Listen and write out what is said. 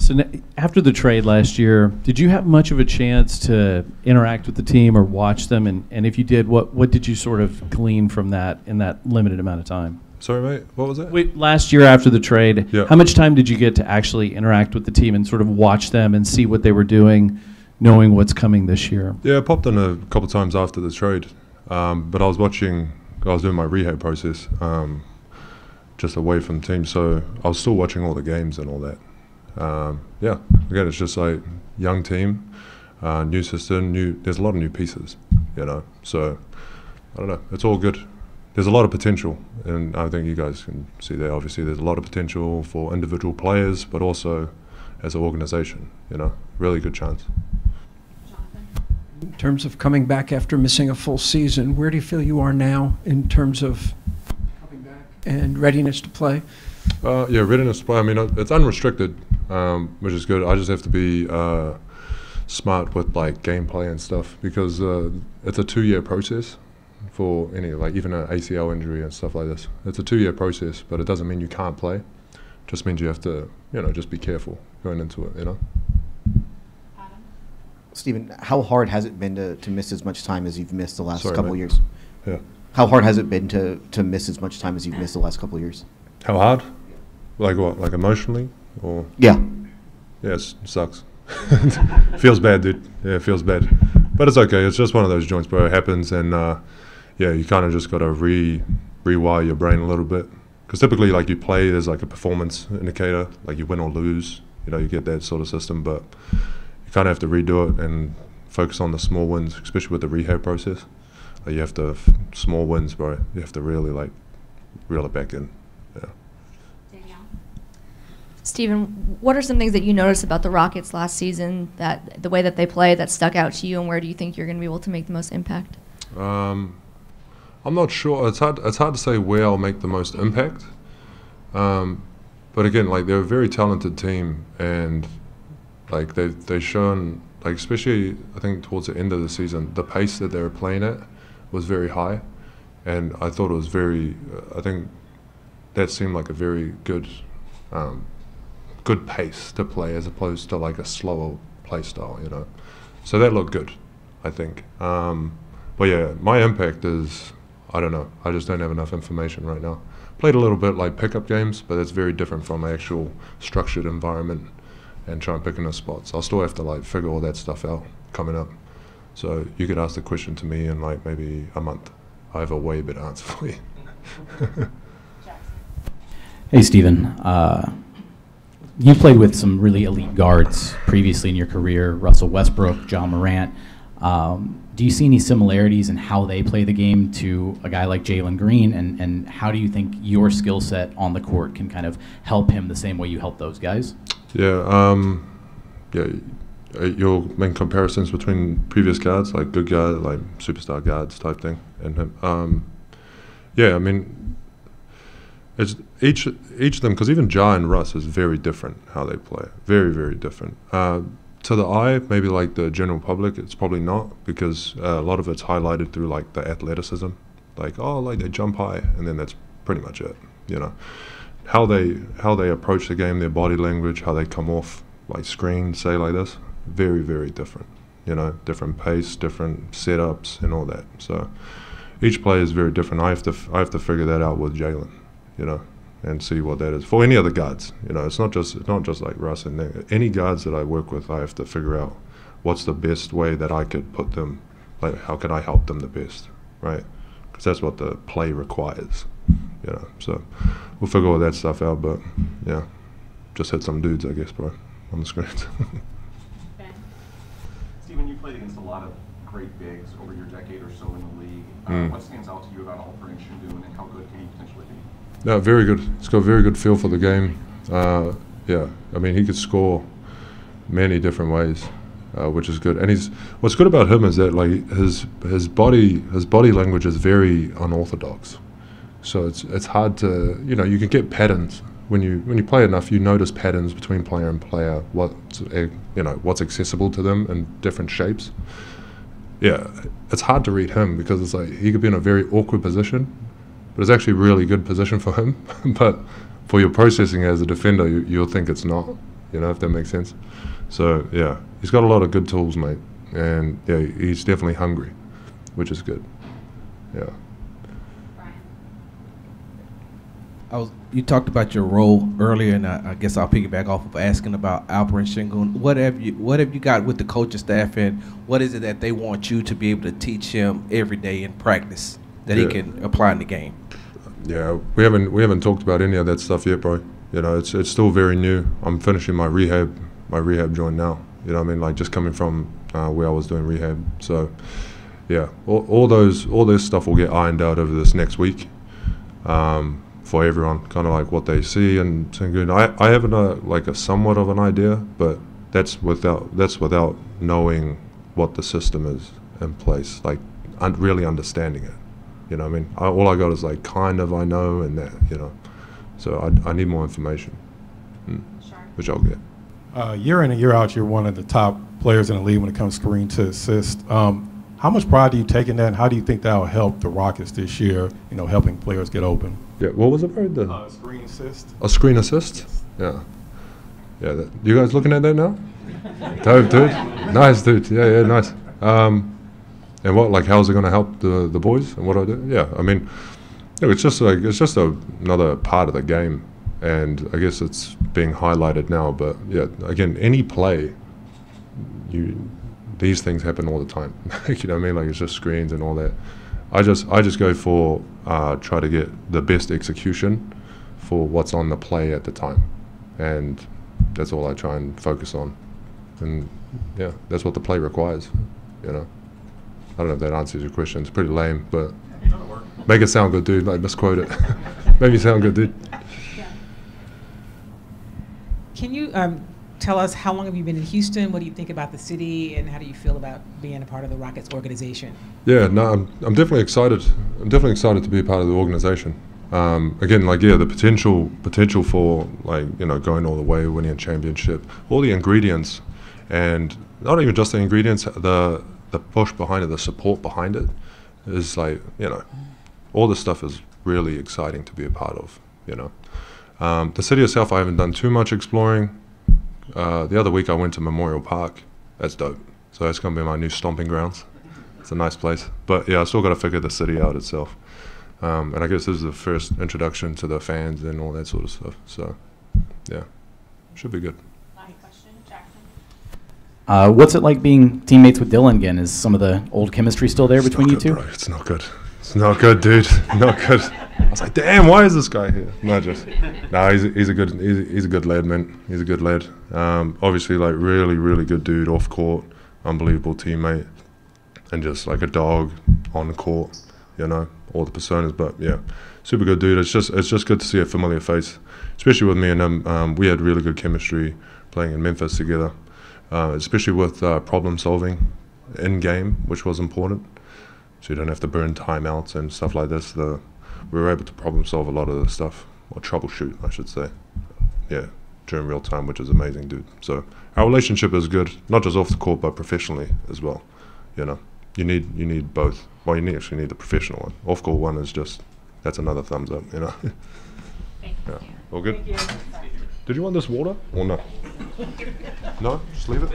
So after the trade last year, did you have much of a chance to interact with the team or watch them? And if you did, what did you sort of glean from that in that limited amount of time? Sorry, mate, what was that? Last year after the trade, yeah. How much time did you get to actually interact with the team and sort of watch them and see what they were doing, knowing what's coming this year? Yeah, I popped in a couple of times after the trade, but I was doing my rehab process just away from the team, so I was still watching all the games and all that. Yeah, again, it's just like young team, new system, there's a lot of new pieces, you know, so I don't know, it's all good. There's a lot of potential, and I think you guys can see that. Obviously there's a lot of potential for individual players, but also as an organization, you know, really good chance. In terms of coming back after missing a full season, where do you feel you are now in terms of coming back and readiness to play? Yeah, readiness to play. I mean, it's unrestricted, which is good. I just have to be smart with like gameplay and stuff, because it's a 2-year process for any, like even an ACL injury and stuff like this. It's a 2-year process, but it doesn't mean you can't play. It just means you have to, you know, just be careful going into it, you know. Stephen, how hard has it been to miss as much time as you've missed the last couple of mate. years? Yeah. How hard has it been to miss as much time as you've missed the last couple of years? How hard? Like what? Like emotionally, or? Yeah. Yeah, it sucks. Feels bad, dude. Yeah, it feels bad. But it's okay. It's just one of those joints, bro. It happens, and yeah, you kind of just got to rewire your brain a little bit. Because typically, like, you play, there's like a performance indicator, like you win or lose. You know, you get that sort of system, but you kind of have to redo it and focus on the small wins, especially with the rehab process. Like, you have to, small wins, bro. You have to really, like, reel it back in. Yeah. Stephen, what are some things that you noticed about the Rockets last season, that the way that they play, that stuck out to you, and where do you think you're going to be able to make the most impact? I'm not sure. It's hard to say where I'll make the most impact. But again, like, they're a very talented team, and like they've shown, like, especially I think towards the end of the season, the pace that they were playing at was very high, and I thought it was very. I think that seemed like a very good. Good pace to play as opposed to like a slower play style, you know. So that looked good, I think. But yeah, my impact is, I don't know. I just don't have enough information right now. Played a little bit like pickup games, but it's very different from an actual structured environment and trying to pick in the spots. I'll still have to like figure all that stuff out coming up. So you could ask the question to me in like maybe a month. I have a way better answer for you. Hey, Stephen. You played with some really elite guards previously in your career, Russell Westbrook, John Morant. Do you see any similarities in how they play the game to a guy like Jaylen Green, and how do you think your skill set on the court can kind of help him the same way you help those guys? Yeah, you'll make comparisons between previous guards, like good guys, like superstar guards type thing, and him. Yeah, I mean, it's each of them, because even Ja and Russ is very different how they play, very, very different. To the eye, maybe like the general public, it's probably not, because a lot of it's highlighted through like the athleticism, like, oh, like they jump high, and then that's pretty much it, you know. How they approach the game, their body language, how they come off like screen, say like this, very, very different, you know, different pace, different setups and all that. So each player is very different. I have to figure that out with Jaylen, you know, and see what that is. For any other guards, you know, it's not just like Russ and Nick. Any guards that I work with, I have to figure out what's the best way that I could put them, like how can I help them the best, right? Because that's what the play requires, you know. So we'll figure all that stuff out, but yeah, just hit some dudes, I guess, bro, on the screens. Stephen, you played against a lot of great bigs over your decade or so in the league. What stands out to you about Alperen Sengun, and how good can he potentially be? Yeah, very good. He's got a very good feel for the game. Yeah, I mean, he could score many different ways, which is good. And what's good about him is that like his body language is very unorthodox. So it's hard to, you know, you can get patterns when you play enough. You notice patterns between player and player. What's accessible to them in different shapes. Yeah, it's hard to read him because it's like he could be in a very awkward position, but it's actually a really good position for him. But for your processing as a defender, you'll think it's not. you know, if that makes sense. So yeah, he's got a lot of good tools, mate, and yeah, he's definitely hungry, which is good. Yeah. You talked about your role earlier, and I guess I'll piggyback off of asking about Alper and Şengün. What have you got with the coaching staff, and what is it that they want you to be able to teach him every day in practice that he can apply in the game? Yeah, we haven't talked about any of that stuff yet, bro. You know, it's still very new. I'm finishing my rehab joint now. You know what I mean? Like just coming from where I was doing rehab. So yeah, all those stuff will get ironed out over this next week. For everyone, kind of like what they see and Şengün. I have like a somewhat of an idea, but that's without knowing what the system is in place, like really understanding it. You know what I mean? All I got is like kind of I know and that, you know. So I need more information, which I'll get. Year in and year out, you're one of the top players in the league when it comes screen to assist. How much pride do you take in that, and how do you think that will help the Rockets this year, you know, helping players get open? Yeah, what was it, bro? Screen assist. A screen assist? Yes. Yeah. Yeah, you guys looking at that now? Dope, dude. Nice, dude. Yeah, nice. And what, like, how's it going to help the boys and what I do? Yeah, I mean, it's just another part of the game, and I guess it's being highlighted now. But yeah, again, any play, these things happen all the time. You know what I mean? Like it's just screens and all that. I just go for try to get the best execution for what's on the play at the time, and that's all I try and focus on. And yeah, that's what the play requires. You know, I don't know if that answers your question. It's pretty lame, but make it sound good, dude. Like misquote it. Make me sound good, dude. Can you tell us how long have you been in Houston? What do you think about the city, and how do you feel about being a part of the Rockets organization? Yeah, no, I'm definitely excited. I'm definitely excited to be a part of the organization. Again, like the potential for like going all the way, winning a championship, all the ingredients, and not even just the ingredients, the push behind it, the support behind it, is like all this stuff is really exciting to be a part of. The city itself, I haven't done too much exploring. The other week I went to Memorial Park. That's dope. So that's going to be my new stomping grounds. It's a nice place. But yeah, I still got to figure the city out itself. And I guess this is the first introduction to the fans and all that sort of stuff. So yeah, should be good. Last question, Jackson. What's it like being teammates with Dillon again? Is some of the old chemistry still there between you two? Bro. It's not good. It's not good, dude. Not good. I was like, damn, why is this guy here? He's a good lad, man. He's a good lad. Obviously, like really good dude off court, unbelievable teammate, and just like a dog on the court. All the personas. But yeah, super good dude. It's just good to see a familiar face, especially with me and him. We had really good chemistry playing in Memphis together, especially with problem solving in game, which was important. So you don't have to burn timeouts and stuff like this. We were able to problem solve a lot of the stuff, or troubleshoot, I should say. Yeah, during real time, which is amazing, dude. So our relationship is good, not just off the court, but professionally as well. You need both. Well, you actually need the professional one. Off court one is just, that's another thumbs up. Thank you. Yeah. All good. Thank you. Did you want this water or no? No, just leave it.